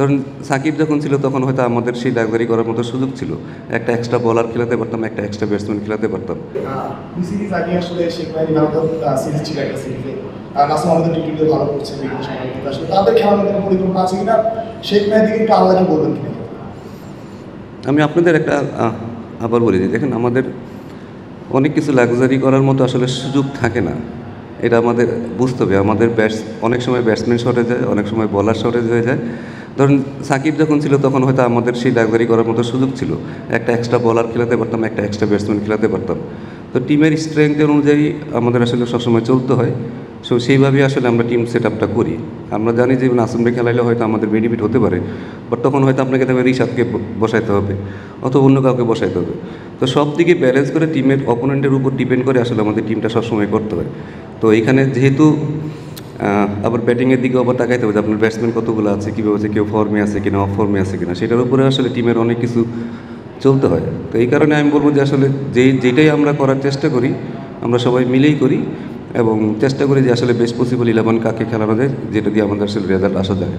ধরুন সাকিব যখন ছিল তখন হয়তো আমাদের সেই ডাকদারি করার মতো সুযোগ ছিল, একটা এক্সট্রা বলার খেলাতে পারতাম, একটা এক্সট্রা ব্যাটসম্যান খেলাতে পারতাম। সিরিজ আগে আসলে শেখ মেহেদী ম্যান অফ দ্য সিরিজ ছিল একটা সিরিজে, আর নাসিম আমাদের টি-টোয়েন্টি ভালো করছে বিভিন্ন সময়, কিন্তু আসলে তাদের খেলার কোনো পরিকল্পনা আছে কিনা, শেখ মেহেদীকে একটু আল্লাহকে বলবেন কিনা? আমি আপনাদের একটা আবার বলি যে দেখেন, আমাদের অনেক কিছু লাক্সারি করার মতো আসলে সুযোগ থাকে না, এটা আমাদের বুঝতে হবে। আমাদের অনেক সময় ব্যাটসম্যান শর্টেজ হয়, অনেক সময় বলার শর্টেজ হয়ে যায়। ধরুন সাকিব যখন ছিল তখন হয়তো আমাদের সেই লাক্সারি করার মতো সুযোগ ছিল, একটা এক্সট্রা বলার খেলাতে পারতাম, একটা এক্সট্রা ব্যাটসম্যান খেলাতে পারতাম। তো টিমের স্ট্রেংথের অনুযায়ী আমাদের আসলে সবসময় চলতে হয়। সো সেইভাবেই আসলে আমরা টিম সেট আপটা করি। আমরা জানি যে নাসিমকে খেলাইলে হয়তো আমাদের বেনিফিট হতে পারে, বাট তখন হয়তো আপনাকে তবে রিশাদকে বসাইতে হবে অথবা অন্য কাউকে বসাইতে হবে। তো সব দিকে ব্যালেন্স করে টিমের অপোনেন্টের উপর ডিপেন্ড করে আসলে আমাদের টিমটা সবসময় করতে হয়। তো এইখানে যেহেতু আবার ব্যাটিংয়ের দিকে আবার তাকাইতে হবে যে আপনার ব্যাটসম্যান কতগুলো আছে, কীভাবে আছে, কেউ ফর্মে আছে কিনা, অফ ফর্মে আছে কিনা, সেটার উপরে আসলে টিমের অনেক কিছু চলতে হয়। তো এই কারণে আমি বলবো যে আসলে যেটাই আমরা করার চেষ্টা করি, আমরা সবাই মিলেই করি এবং চেষ্টা করি যে আসলে বেস্ট পসিবল 11 কাকে খেলানো যায়, যেটা দিয়ে আমাদের আসলে রেজাল্ট আসা যায়।